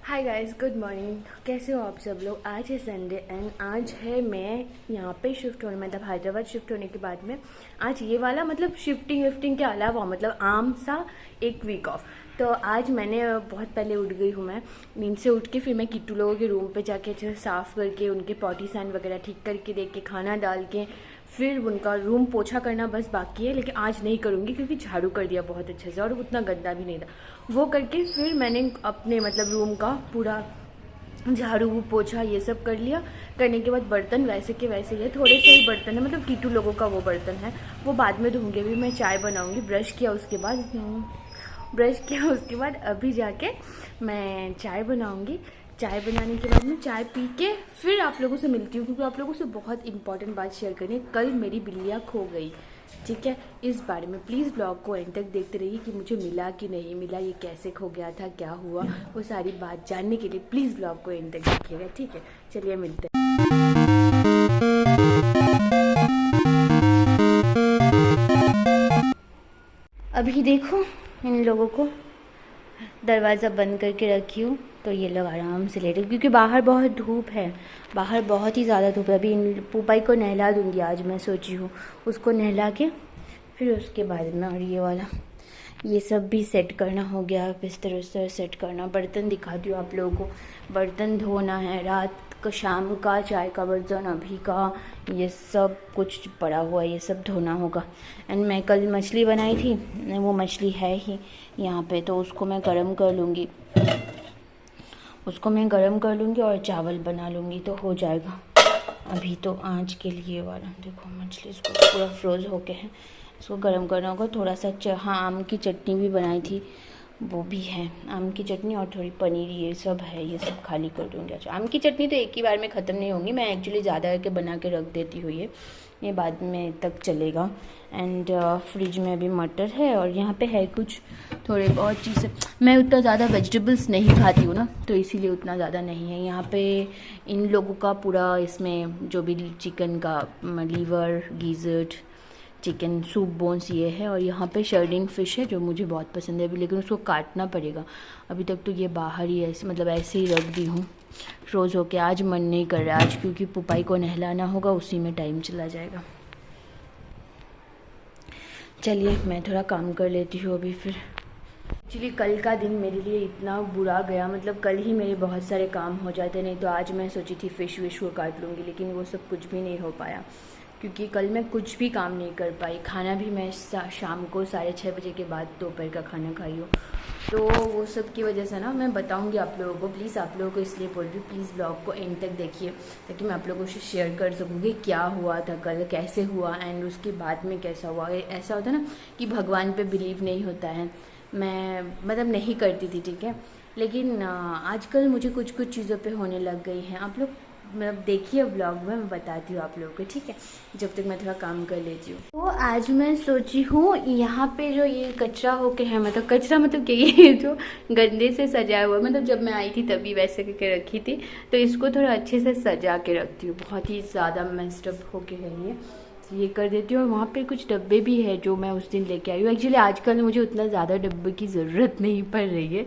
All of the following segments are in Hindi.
Hi guys, good morning. कैसे हो आप सब लोग। आज है संडे एंड आज है मैं यहाँ पे शिफ्ट होने, मतलब हैदराबाद शिफ्ट होने के बाद में आज ये वाला मतलब शिफ्टिंग विफ्टिंग के अलावा मतलब आम सा एक वीक ऑफ। तो आज मैंने बहुत पहले उठ गई हूँ। मैं नींद से उठ के फिर मैं किट्टू लोगों के रूम पे जाके अच्छे से साफ़ करके उनके पॉटी सैंड वगैरह ठीक करके दे के खाना डाल के फिर उनका रूम पोछा करना बस बाकी है, लेकिन आज नहीं करूँगी क्योंकि झाड़ू कर दिया बहुत अच्छे से और उतना गंदा भी नहीं था। वो करके फिर मैंने अपने मतलब रूम का पूरा झाड़ू पोछा ये सब कर लिया। करने के बाद बर्तन वैसे के वैसे ही है, थोड़े से ही बर्तन है, मतलब टीटू लोगों का वो बर्तन है, वो बाद में धोंगे भी। मैं चाय बनाऊँगी, ब्रश किया उसके बाद अभी जाके मैं चाय बनाऊँगी। चाय बनाने के बाद मैं चाय पी के फिर आप लोगों से मिलती हूँ, क्योंकि आप लोगों से बहुत इंपॉर्टेंट बात शेयर करनी है। कल मेरी बिल्लियाँ खो गई, ठीक है। इस बारे में प्लीज़ ब्लॉग को एंड तक देखते रहिए कि मुझे मिला कि नहीं मिला, ये कैसे खो गया था, क्या हुआ, वो सारी बात जानने के लिए प्लीज़ ब्लॉग को एंड तक देखिएगा, ठीक है। चलिए मिलते हैं। अभी देखो इन लोगों को दरवाज़ा बंद करके रखी हूँ तो ये लोग आराम से लेटे, क्योंकि बाहर बहुत धूप है, बाहर बहुत ही ज़्यादा धूप है। अभी इन पुपाई को नहला दूँगी आज, मैं सोची हूँ उसको नहला के फिर उसके बाद में। और ये वाला ये सब भी सेट करना हो गया, बिस्तर उस्तर सेट करना। बर्तन दिखाती हूँ आप लोगों को, बर्तन धोना है, रात का शाम का चाय का बर्तन, अभी का ये सब कुछ पड़ा हुआ है, ये सब धोना होगा। एंड मैं कल मछली बनाई थी, वो मछली है ही यहाँ पे, तो उसको मैं गरम कर लूँगी और चावल बना लूँगी तो हो जाएगा। अभी तो आज के लिए वाला देखो मछली इसको पूरा फ्रोज होके है, इसको गर्म करना होगा। थोड़ा सा हाँ आम की चटनी भी बनाई थी, वो भी है, आम की चटनी और थोड़ी पनीर, ये सब है, ये सब खाली कर दूँगी। अच्छा, आम की चटनी तो एक ही बार में ख़त्म नहीं होगी, मैं एक्चुअली ज़्यादा करके बना के रख देती हूँ, ये बाद में तक चलेगा। एंड फ्रिज में अभी मटर है और यहाँ पे है कुछ थोड़े बहुत चीज़ें। मैं उतना ज़्यादा वेजिटेबल्स नहीं खाती हूँ ना, तो इसीलिए उतना ज़्यादा नहीं है। यहाँ पे इन लोगों का पूरा इसमें जो भी चिकन का लीवर, गीजर्ट, चिकन सूप बोन्स ये है, और यहाँ पे शर्डिन फ़िश है जो मुझे बहुत पसंद है अभी, लेकिन उसको काटना पड़ेगा। अभी तक तो ये बाहर ही ऐसे मतलब ऐसे ही रख दी हूँ फ्रोज होके। आज मन नहीं कर रहा आज, क्योंकि पुपाई को नहलाना होगा, उसी में टाइम चला जाएगा। चलिए मैं थोड़ा काम कर लेती हूँ अभी फिर। एक्चुअली कल का दिन मेरे लिए इतना बुरा गया, मतलब कल ही मेरे बहुत सारे काम हो जाते, नहीं तो आज मैं सोची थी फ़िश विश को काट लूँगी, लेकिन वो सब कुछ भी नहीं हो पाया, क्योंकि कल मैं कुछ भी काम नहीं कर पाई। खाना भी मैं शाम को 6:30 बजे के बाद दोपहर का खाना खाई हूँ, तो वो सब की वजह से ना मैं बताऊँगी आप लोगों को। प्लीज़ आप लोगों को इसलिए बोल रही हूँ, प्लीज़ ब्लॉग को एंड तक देखिए, ताकि मैं आप लोगों से शेयर कर सकूँ कि क्या हुआ था कल, कैसे हुआ एंड उसके बाद में कैसा हुआ। ऐसा होता है ना कि भगवान पे बिलीव नहीं होता है, मैं मतलब नहीं करती थी, ठीक है, लेकिन आजकल मुझे कुछ कुछ चीज़ों पे होने लग गई हैं। आप लोग मतलब देखिए ब्लॉग में, मैं बताती हूँ आप लोगों को, ठीक है, जब तक मैं थोड़ा काम कर लेती हूँ। तो आज मैं सोची हूँ यहाँ पे जो ये कचरा होके है, मतलब कचरा मतलब कि ये जो गंदे से सजाया हुआ, मतलब जब मैं आई थी तभी वैसे करके रखी थी, तो इसको थोड़ा अच्छे से सजा के रखती हूँ। बहुत ही ज़्यादा मेस्टअप होके है ये कर देती हूँ। और वहाँ पे कुछ डब्बे भी है जो मैं उस दिन लेके आई हूँ। एक्चुअली आजकल मुझे उतना ज़्यादा डब्बे की ज़रूरत नहीं पड़ रही है,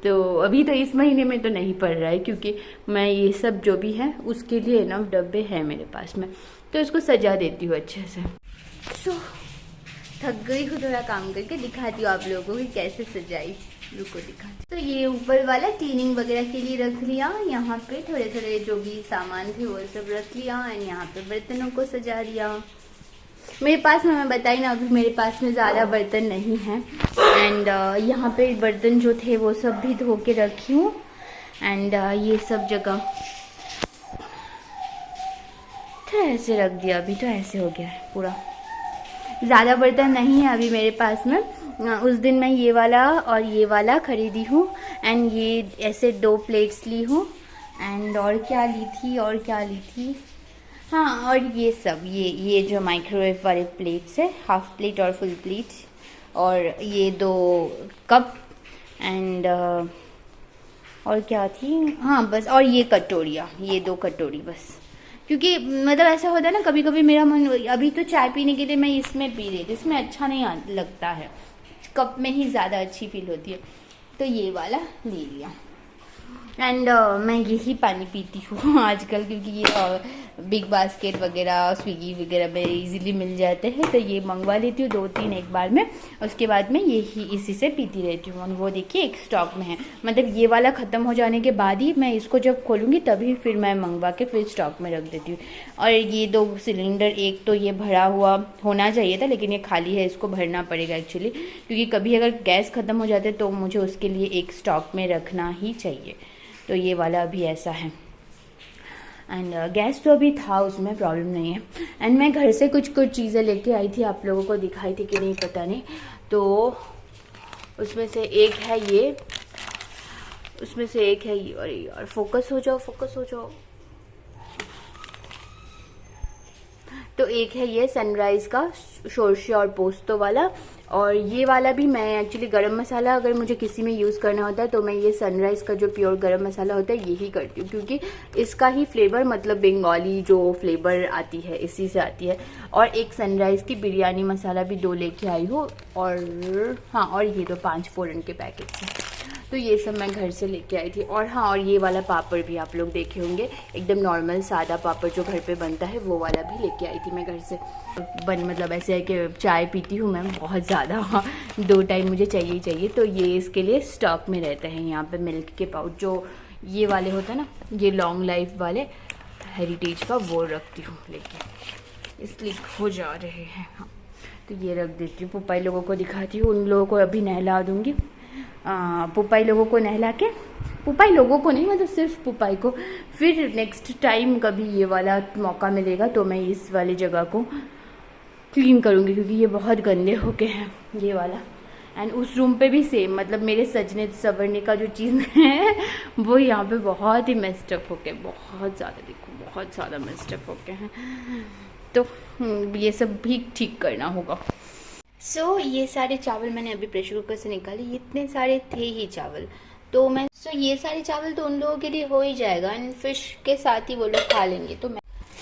तो अभी तो इस महीने में तो नहीं पड़ रहा है, क्योंकि मैं ये सब जो भी है उसके लिए इनफ डब्बे हैं मेरे पास में, तो इसको सजा देती हूँ अच्छे से। थक गई हूँ थोड़ा काम करके, दिखाती हूँ आप लोगों को कि कैसे सजाई, रुको दिखाती। तो ये ऊपर वाला क्लीनिंग वगैरह के लिए रख लिया, यहाँ पे थोड़े थोड़े जो भी सामान थे वो सब रख लिया, एंड यहाँ पे बर्तनों को सजा दिया। मेरे पास में, मैं बताई ना अभी, मेरे पास में ज़्यादा बर्तन नहीं हैं, एंड यहाँ पे बर्तन जो थे वो सब भी धो के रखी हूँ। एंड ये सब जगह तो ऐसे रख दिया, अभी तो ऐसे हो गया है पूरा। ज़्यादा बर्तन नहीं है अभी मेरे पास में। उस दिन मैं ये वाला और ये वाला ख़रीदी हूँ, एंड ये ऐसे 2 प्लेट्स ली हूँ, एंड और क्या ली थी, हाँ, और ये सब ये जो माइक्रोवेव वाले प्लेट्स है, हाफ प्लेट और फुल प्लेट, और ये 2 कप, एंड और क्या थी, हाँ बस, और ये कटोरियाँ, ये 2 कटोरी बस। क्योंकि मतलब ऐसा होता है ना, कभी कभी मेरा मन, अभी तो चाय पीने के लिए मैं इसमें पी रही थी, इसमें अच्छा नहीं लगता है, कप में ही ज़्यादा अच्छी फील होती है, तो ये वाला ले लिया। एंड मैं यही पानी पीती हूँ आजकल, क्योंकि ये बिग बास्केट वगैरह स्विगी वगैरह में इजीली मिल जाते हैं, तो ये मंगवा लेती हूँ 2-3 एक बार में। उसके बाद में यही इसी से पीती रहती हूँ। और वो देखिए एक स्टॉक में है, मतलब ये वाला ख़त्म हो जाने के बाद ही मैं इसको जब खोलूँगी तभी फिर मैं मंगवा के फिर स्टॉक में रख देती हूँ। और ये 2 सिलेंडर, एक तो ये भरा हुआ होना चाहिए था लेकिन ये खाली है, इसको भरना पड़ेगा एक्चुअली, क्योंकि कभी अगर गैस ख़त्म हो जाते तो मुझे उसके लिए एक स्टॉक में रखना ही चाहिए। तो ये वाला अभी ऐसा है। एंड गैस तो अभी था, उसमें प्रॉब्लम नहीं है। एंड मैं घर से कुछ चीज़ें लेके आई थी, आप लोगों को दिखाई थी कि नहीं पता नहीं। तो उसमें से एक है ये, अरे यार फोकस हो जाओ। तो एक है ये सनराइज़ का शोरशे और पोस्तो वाला, और ये वाला भी मैं एक्चुअली गरम मसाला अगर मुझे किसी में यूज़ करना होता है तो मैं ये सनराइज़ का जो प्योर गरम मसाला होता है यही करती हूँ, क्योंकि इसका ही फ्लेवर, मतलब बंगाली जो फ्लेवर आती है इसी से आती है। और एक सनराइज़ की बिरयानी मसाला भी 2 लेके आई हूँ, और हाँ, और ये 2 5 फोरन के पैकेट्स हैं, तो ये सब मैं घर से लेके आई थी। और हाँ, और ये वाला पापड़ भी आप लोग देखे होंगे, एकदम नॉर्मल सादा पापड़ जो घर पे बनता है, वो वाला भी लेके आई थी मैं घर से। मतलब ऐसे है कि चाय पीती हूँ मैं बहुत ज़्यादा, 2 टाइम मुझे चाहिए ही चाहिए, तो ये इसके लिए स्टॉक में रहते हैं। यहाँ पे मिल्क के पाउच जो ये वाले होते हैं ना, ये लॉन्ग लाइफ वाले हेरिटेज का, वो रखती हूँ लेके, इसलिए हो जा रहे हैं। हाँ, तो ये रख देती हूँ। पुपाई लोगों को दिखाती हूँ, उन लोगों को अभी नहला दूँगी। पुपाई लोगों को नहला के, पुपाई लोगों को नहीं, मतलब सिर्फ पुपाई को, फिर नेक्स्ट टाइम कभी ये वाला मौका मिलेगा तो मैं इस वाली जगह को क्लीन करूँगी, क्योंकि ये बहुत गंदे हो गए हैं ये वाला। एंड उस रूम पे भी सेम, मतलब मेरे सजने संवरने का जो चीज़ है वो यहाँ पे बहुत ही मेस्टअप हो गए, बहुत ज़्यादा, देखो बहुत ज़्यादा मेस्टअप हो गए हैं, तो ये सब भी ठीक करना होगा। सो ये सारे चावल मैंने अभी प्रेशर कुकर से निकाले, इतने सारे थे ही चावल, तो मैं ये सारे चावल तो उन लोगों के लिए हो ही जाएगा, एंड फिश के साथ ही वो लोग खा लेंगे।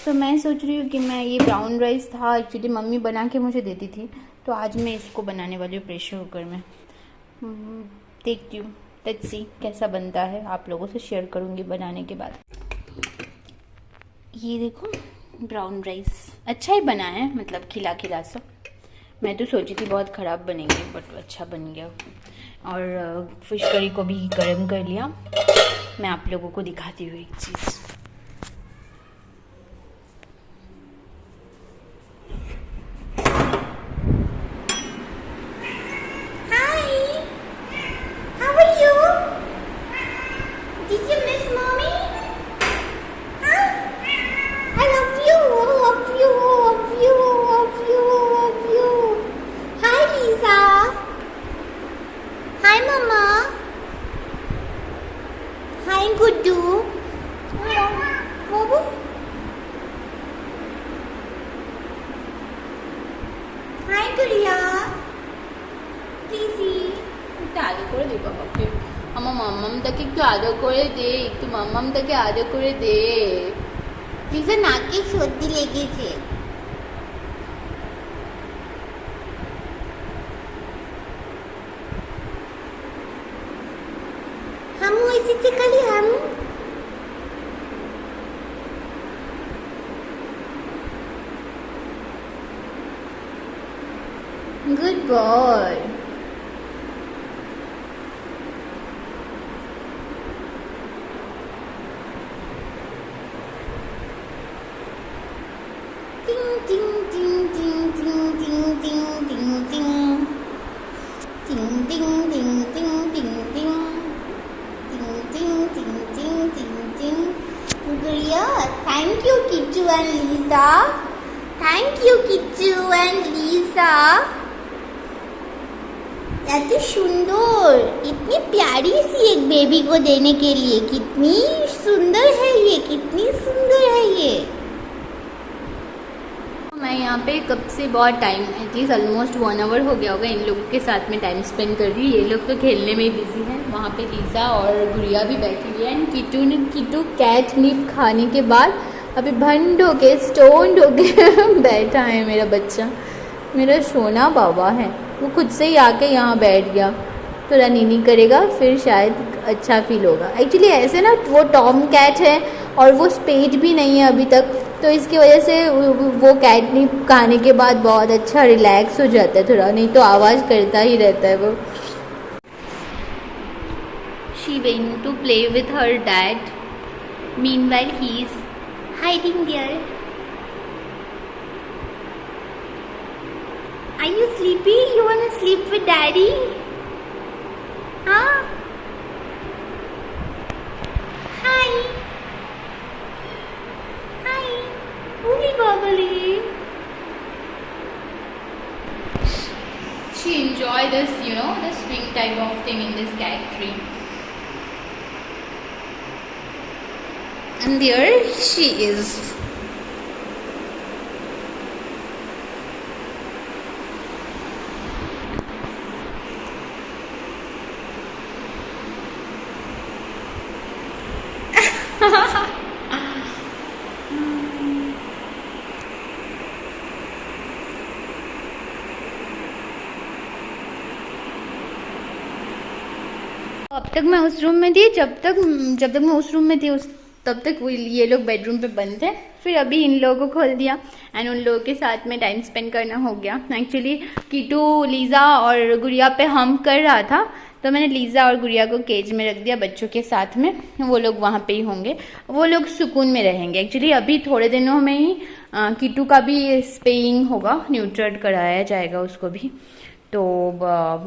तो मैं सोच रही हूँ कि मैं ये ब्राउन राइस था, एक्चुअली मम्मी बना के मुझे देती थी, तो आज मैं इसको बनाने वाली हूँ प्रेशर कुकर में। देखती हूँ, लेट्स सी कैसा बनता है, आप लोगों से शेयर करूँगी बनाने के बाद। ये देखो ब्राउन राइस अच्छा ही बना है, मतलब खिला खिला सा। मैं तो सोची थी बहुत ख़राब बनेंगे, बट अच्छा बन गया। और फिश करी को भी गर्म कर लिया। मैं आप लोगों को दिखाती हूँ एक चीज़। गुड्डू, बाबू, हाय गुड़िया, प्लीज़ একটু আদর করে দে বাবাকে। আমার মাম্মামটাকে একটু আদর করে দে, একটু মাম্মামটাকে আদর করে দে। লিজা নাকে সর্দি লেগেছে। हम এসেছে খালি हम। Good boy. Ding ding ding ding ding ding ding ding ding. Ding ding ding ding ding ding. Ding ding ding ding ding ding. Guria, thank you Kitchu and Lisa. Thank you Kitchu and Lisa. एत सुंदर, इतनी प्यारी सी एक बेबी को देने के लिए, कितनी सुंदर है ये, कितनी सुंदर है ये। मैं यहाँ पे कब से बहुत टाइम, एटलीस्ट ऑलमोस्ट 1 आवर हो गया होगा इन लोगों के साथ में टाइम स्पेंड कर रही हूँ। ये लोग तो खेलने में ही बिजी हैं। वहाँ पे लीजा और गुड़िया भी बैठी हुई है। एंड किटू कैट नीप खाने के बाद अभी भंड हो के स्टोन्ड हो के बैठा है मेरा बच्चा, मेरा सोना बाबा है। वो खुद से ही आके यहाँ बैठ गया, थोड़ा नीनी करेगा, फिर शायद अच्छा फील होगा। एक्चुअली ऐसे ना वो टॉम कैट है और वो स्पेड भी नहीं है अभी तक, तो इसकी वजह से वो कैटनिप खाने के बाद बहुत अच्छा रिलैक्स हो जाता है थोड़ा, नहीं तो आवाज़ करता ही रहता है वो। She went to play with her dad. Meanwhile, he is hiding there. Are you sleepy? You wanna sleep with daddy? Huh? Hi. Hi. Ooly bubbly. She enjoy this, the swing type of thing in this cat tree. And there she is. अब तक मैं उस रूम में थी, जब तक मैं उस रूम में थी तब तक वो ये लोग बेडरूम पे बंद थे। फिर अभी इन लोगों को खोल दिया एंड उन लोगों के साथ में टाइम स्पेंड करना हो गया। एक्चुअली कीटू, लीज़ा और गुड़िया पे हम कर रहा था, तो मैंने लीज़ा और गुड़िया को केज में रख दिया बच्चों के साथ में। वो लोग वहाँ पे ही होंगे, वो लोग सुकून में रहेंगे। एक्चुअली अभी थोड़े दिनों में ही कीटू का भी स्पेइंग होगा, न्यूट्रल कराया जाएगा उसको भी, तो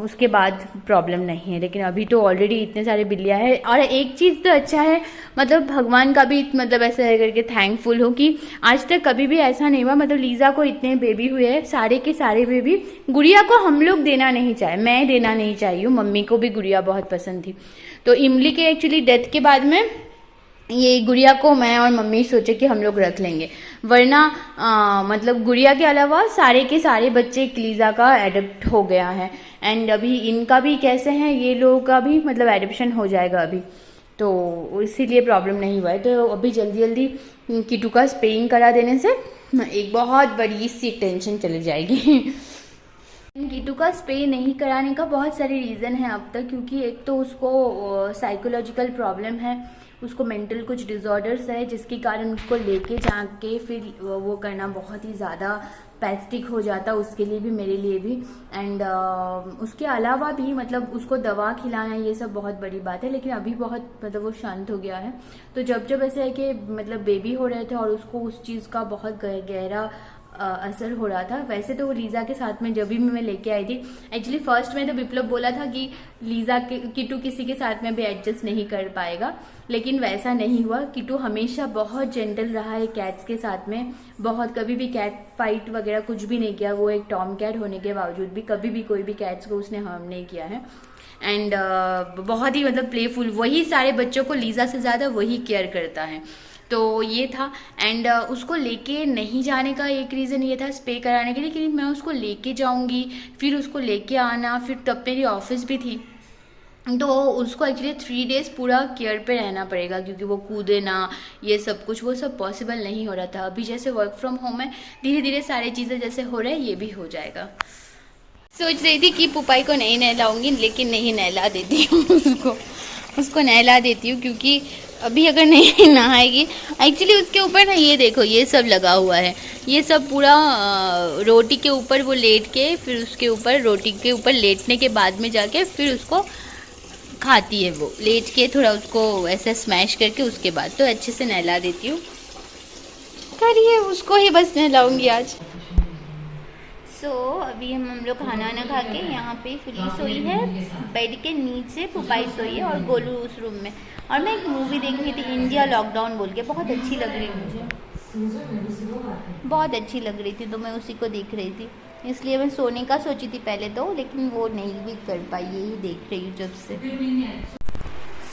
उसके बाद प्रॉब्लम नहीं है। लेकिन अभी तो ऑलरेडी इतने सारे बिल्लियाँ हैं। और एक चीज़ तो अच्छा है, मतलब भगवान का भी मतलब ऐसा है करके थैंकफुल हो कि आज तक कभी भी ऐसा नहीं हुआ। मतलब लीज़ा को इतने बेबी हुए हैं, सारे के सारे बेबी गुड़िया को हम लोग देना नहीं चाहे, मैं देना नहीं चाहिए हूँ। मम्मी को भी गुड़िया बहुत पसंद थी, तो इमली के एक्चुअली डेथ के बाद में ये गुड़िया को मैं और मम्मी सोचे कि हम लोग रख लेंगे, वरना मतलब गुड़िया के अलावा सारे के सारे बच्चे लीज़ा का एडप्ट हो गया है। एंड अभी इनका भी कैसे हैं, ये लोगों का भी मतलब एडप्शन हो जाएगा अभी, तो इसीलिए प्रॉब्लम नहीं हुआ है। तो अभी जल्दी जल्दी कीटू का स्पेइंग करा देने से एक बहुत बड़ी सी टेंशन चली जाएगी। कीटू का स्प्रे नहीं कराने का बहुत सारे रीज़न है अब तक, क्योंकि एक तो उसको साइकोलॉजिकल प्रॉब्लम है, उसको मेंटल कुछ डिसऑर्डर्स है, जिसके कारण उसको लेके जाके फिर वो करना बहुत ही ज़्यादा पैस्टिक हो जाता, उसके लिए भी मेरे लिए भी। एंड उसके अलावा भी मतलब उसको दवा खिलाना ये सब बहुत बड़ी बात है। लेकिन अभी बहुत मतलब वो शांत हो गया है। तो जब जब ऐसे है कि मतलब बेबी हो रहे थे और उसको उस चीज़ का बहुत गहरा असर हो रहा था। वैसे तो वो लीज़ा के साथ में जब भी मैं लेके आई थी, एक्चुअली फर्स्ट में तो विप्लव बोला था कि लीज़ा के कीटू किसी के साथ में भी एडजस्ट नहीं कर पाएगा, लेकिन वैसा नहीं हुआ। कीटू हमेशा बहुत जेंटल रहा है कैट्स के साथ में, बहुत कभी भी कैट फाइट वगैरह कुछ भी नहीं किया। वो एक टॉम कैट होने के बावजूद भी कभी भी कोई भी कैट्स को उसने हार्म नहीं किया है। एंड बहुत ही मतलब प्लेफुल, वही सारे बच्चों को लीज़ा से ज़्यादा वही केयर करता है। तो ये था। एंड उसको लेके नहीं जाने का एक रीज़न ये था स्प्रे कराने के लिए कि मैं उसको लेके जाऊंगी, फिर उसको लेके आना, फिर तब मेरी ऑफिस भी थी, तो उसको एक्चुअली 3 डेज़ पूरा केयर पे रहना पड़ेगा, क्योंकि वो कूदे ना, ये सब कुछ वो सब पॉसिबल नहीं हो रहा था। अभी जैसे वर्क फ्रॉम होम है, धीरे धीरे सारी चीज़ें जैसे हो रहा है ये भी हो जाएगा। सोच रही थी कि पुपाई को नहीं नहलाऊंगी, लेकिन नहीं नहला देती हूँ उसको नहला देती हूँ, क्योंकि अभी अगर नहीं नहाएगी। एक्चुअली उसके ऊपर ना ये देखो ये सब लगा हुआ है, ये सब पूरा रोटी के ऊपर वो लेट के, फिर उसके ऊपर रोटी के ऊपर लेटने के बाद में जाके फिर उसको खाती है। वो लेट के थोड़ा उसको ऐसे स्मैश करके उसके बाद तो अच्छे से नहला देती हूँ। करिए उसको ही बस नहलाऊंगी आज। अभी हम लोग खाना वाना खा के यहाँ पे फुली सोई है, बेड के नीचे पुपाई सोई है और गोलू उस रूम में। और मैं एक मूवी देख रही थी, इंडिया लॉकडाउन बोल के, बहुत अच्छी लग रही मुझे, बहुत अच्छी लग रही थी, तो मैं उसी को देख रही थी। इसलिए मैं सोने का सोची थी पहले तो, लेकिन वो नहीं भी कर पाई, यही देख रही हूँ जब से।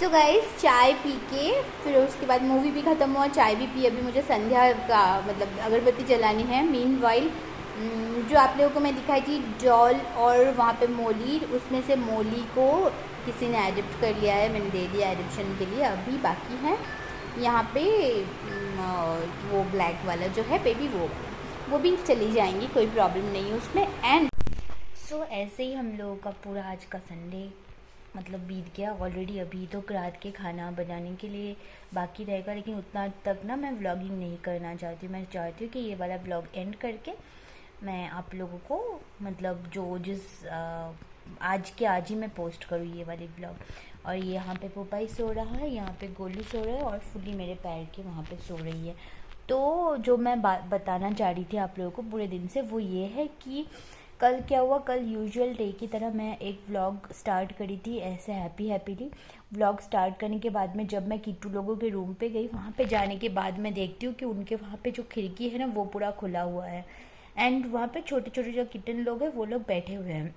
सो गाइस, चाय पी के फिर उसके बाद मूवी भी ख़त्म हुआ, चाय भी पी। अभी मुझे संध्या का मतलब अगरबत्ती जलानी है। मीनवाइल जो आप लोगों को मैं दिखाई थी डॉल और वहाँ पे मोली, उसमें से मोली को किसी ने एडप्ट कर लिया है, मैंने दे दिया एडप्शन के लिए। अभी बाकी है यहाँ पे वो ब्लैक वाला जो है बेबी, वो भी चली जाएंगी, कोई प्रॉब्लम नहीं है उसमें। एंड सो ऐसे ही हम लोगों का पूरा आज का संडे मतलब बीत गया ऑलरेडी। अभी तो रात के खाना बनाने के लिए बाकी रहेगा, लेकिन उतना तक ना मैं व्लॉगिंग नहीं करना चाहती हूँ। मैं चाहती हूँ कि ये वाला व्लॉग एंड करके मैं आप लोगों को मतलब जो जिस आज के आज ही मैं पोस्ट करूँ ये वाली व्लॉग। और ये यहाँ पे पोपाई सो रहा है, यहाँ पे गोलू सो रहा है और फुली मेरे पैर के वहाँ पे सो रही है। तो जो मैं बात बताना चाह रही थी आप लोगों को पूरे दिन से, वो ये है कि कल क्या हुआ। कल यूजुअल डे की तरह मैं एक व्लॉग स्टार्ट करी थी ऐसे हैप्पीली। व्लॉग स्टार्ट करने के बाद में जब मैं किट्टू लोगों के रूम पे गई, वहाँ पे जाने के बाद मैं देखती हूँ कि उनके वहाँ पे जो खिड़की है ना वो पूरा खुला हुआ है। एंड वहाँ पे छोटे छोटे जो किटन लोग हैं वो लोग बैठे हुए हैं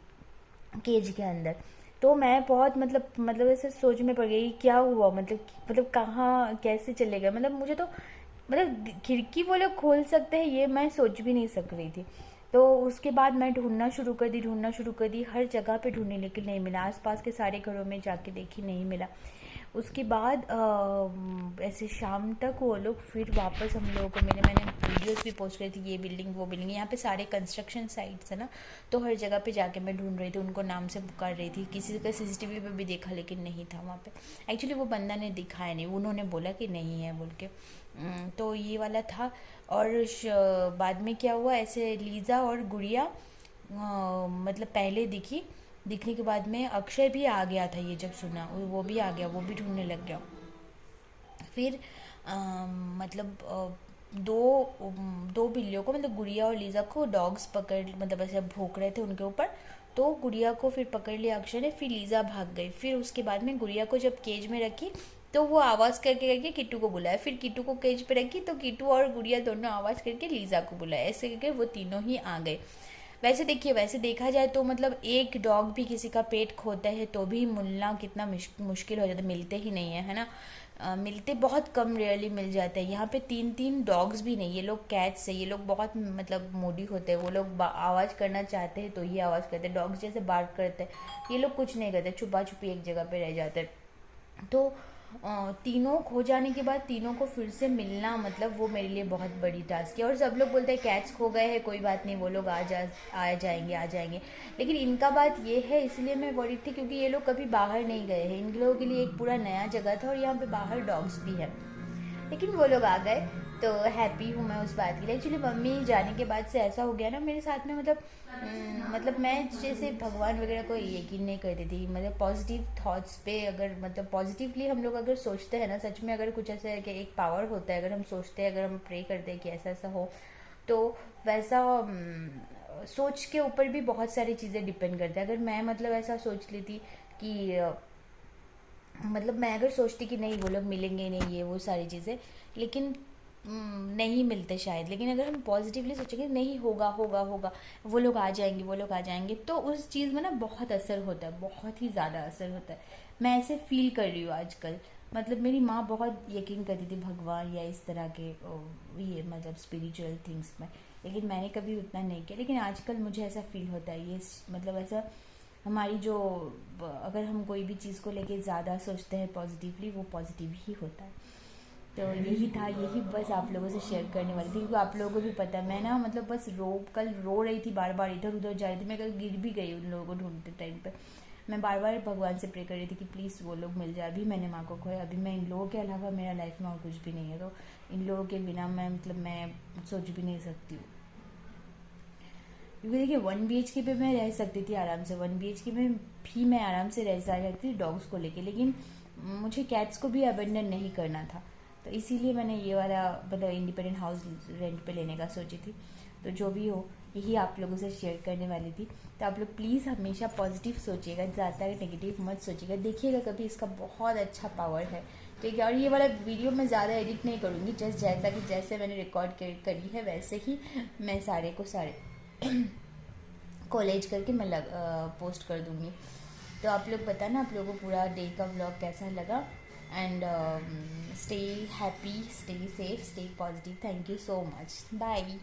केज के अंदर। तो मैं बहुत मतलब ऐसे सोच में पड़ गई क्या हुआ, मतलब कहाँ कैसे चले गए। मतलब मुझे तो मतलब खिड़की वो लोग खोल सकते हैं ये मैं सोच भी नहीं सक रही थी। तो उसके बाद मैं ढूंढना शुरू कर दी हर जगह पे ढूंढी, लेकिन नहीं मिला। आसपास के सारे घरों में जाके देखी, नहीं मिला। उसके बाद ऐसे शाम तक वो लोग फिर वापस हम लोगों को मिले। मैंने वीडियोस भी पोस्ट करी थी, ये बिल्डिंग वो बिल्डिंग। यहाँ पे सारे कंस्ट्रक्शन साइट्स है ना, तो हर जगह पे जाके मैं ढूंढ रही थी, उनको नाम से पुकार रही थी। किसी का सीसीटीवी पे भी देखा लेकिन नहीं था वहाँ पे। एक्चुअली वो बंदा ने दिखाया नहीं, उन्होंने बोला कि नहीं है बोल के। तो ये वाला था। और बाद में क्या हुआ, ऐसे लीज़ा और गुड़िया मतलब पहले दिखने के बाद में अक्षय भी आ गया था। ये जब सुना वो भी आ गया, वो भी ढूंढने लग गया। फिर मतलब दो बिल्लियों को मतलब गुड़िया और लीज़ा को डॉग्स पकड़ मतलब ऐसे भौंक रहे थे उनके ऊपर। तो गुड़िया को फिर पकड़ लिया अक्षय ने, फिर लीज़ा भाग गई। फिर उसके बाद में गुड़िया को जब केज में रखी तो वो आवाज़ करके किट्टू को बुलाया। फिर किट्टू को केज पे रखी तो किट्टू और गुड़िया दोनों आवाज़ करके लीज़ा को बुलाया। ऐसे करके वो तीनों ही आ गए। वैसे देखा जाए तो मतलब एक डॉग भी किसी का पेट खोता है तो भी मिलना कितना मुश्किल हो जाता है। मिलते ही नहीं है ना। मिलते बहुत कम, रेयरली मिल जाते हैं। यहाँ पे 3 डॉग्स भी नहीं, ये लोग कैट्स है। ये लोग बहुत मतलब मूडी होते हैं। वो लोग आवाज़ करना चाहते हैं तो ही आवाज़ करते हैं। डॉग्स जैसे बार्क करते हैं, ये लोग कुछ नहीं करते, छुपा छुपी एक जगह पे रह जाते हैं। तो तीनों खो जाने के बाद तीनों को फिर से मिलना मतलब वो मेरे लिए बहुत बड़ी टास्क है। और सब लोग बोलते हैं कैट्स खो गए हैं, कोई बात नहीं, वो लोग आ जाएंगे। लेकिन इनका बात ये है, इसलिए मैं वरीड थी क्योंकि ये लोग कभी बाहर नहीं गए हैं। इन लोगों के लिए एक पूरा नया जगह था और यहाँ पे बाहर डॉग्स भी है, लेकिन वो लोग आ गए। तो हैप्पी हूँ मैं उस बात के लिए। एक्चुअली मम्मी जाने के बाद से ऐसा हो गया ना मेरे साथ में, मतलब मैं जैसे भगवान वगैरह को यकीन नहीं करती थी। मतलब पॉजिटिव थॉट्स पे अगर मतलब पॉजिटिवली हम लोग अगर सोचते हैं ना, सच में अगर कुछ ऐसा है कि एक पावर होता है, अगर हम सोचते हैं, अगर हम प्रे करते हैं कि ऐसा ऐसा हो, तो वैसा सोच के ऊपर भी बहुत सारी चीज़ें डिपेंड करते हैं। अगर मैं मतलब ऐसा सोच लेती कि मतलब मैं अगर सोचती कि नहीं वो लोग मिलेंगे नहीं, ये वो सारी चीज़ें, लेकिन नहीं मिलते शायद। लेकिन अगर हम पॉजिटिवली सोचेंगे नहीं होगा, वो लोग आ जाएंगे, तो उस चीज़ में ना बहुत असर होता है, बहुत ही ज़्यादा असर होता है। मैं ऐसे फील कर रही हूँ आजकल। मतलब मेरी माँ बहुत यकीन करती थी भगवान या इस तरह के ये मतलब स्पिरिचुअल थिंग्स में, लेकिन मैंने कभी उतना नहीं किया। लेकिन आजकल मुझे ऐसा फील होता है, ये मतलब ऐसा हमारी जो अगर हम कोई भी चीज़ को लेके ज़्यादा सोचते हैं पॉजिटिवली, वो पॉजिटिव ही होता है। तो यही था, यही बस आप लोगों से शेयर करने वाली थी, क्योंकि आप लोगों को भी पता है मैं ना मतलब बस कल रो रही थी, बार बार इधर उधर जा रही थी। मैं कल गिर भी गई उन लोगों को ढूंढते टाइम पे। मैं बार बार भगवान से प्रे कर रही थी कि प्लीज़ वो लोग मिल जाए। अभी मैंने माँ को खोया, अभी मैं इन लोगों के अलावा मेरा लाइफ में और कुछ भी नहीं है। तो इन लोगों के बिना मैं सोच भी नहीं सकती हूँ। क्योंकि देखिए 1 BHK पे मैं रह सकती थी आराम से, 1 BHK में भी मैं आराम से रह सकती थी डॉग्स को लेके, लेकिन मुझे कैट्स को भी अबेंडन नहीं करना था। तो इसीलिए मैंने ये वाला मतलब इंडिपेंडेंट हाउस रेंट पे लेने का सोची थी। तो जो भी हो, यही आप लोगों से शेयर करने वाली थी। तो आप लोग प्लीज़ हमेशा पॉजिटिव सोचिएगा, ज़्यादा नेगेटिव मत सोचिएगा। देखिएगा कभी, इसका बहुत अच्छा पावर है, ठीक है। और ये वाला वीडियो मैं ज़्यादा एडिट नहीं करूँगी, जैसे मैंने रिकॉर्ड करी है वैसे ही मैं सारे कॉलेज करके मैं पोस्ट कर दूँगी। तो आप लोग बताना आप लोगों को पूरा डे का व्लॉग कैसा लगा। And stay happy, stay safe, stay positive. Thank you so much, bye.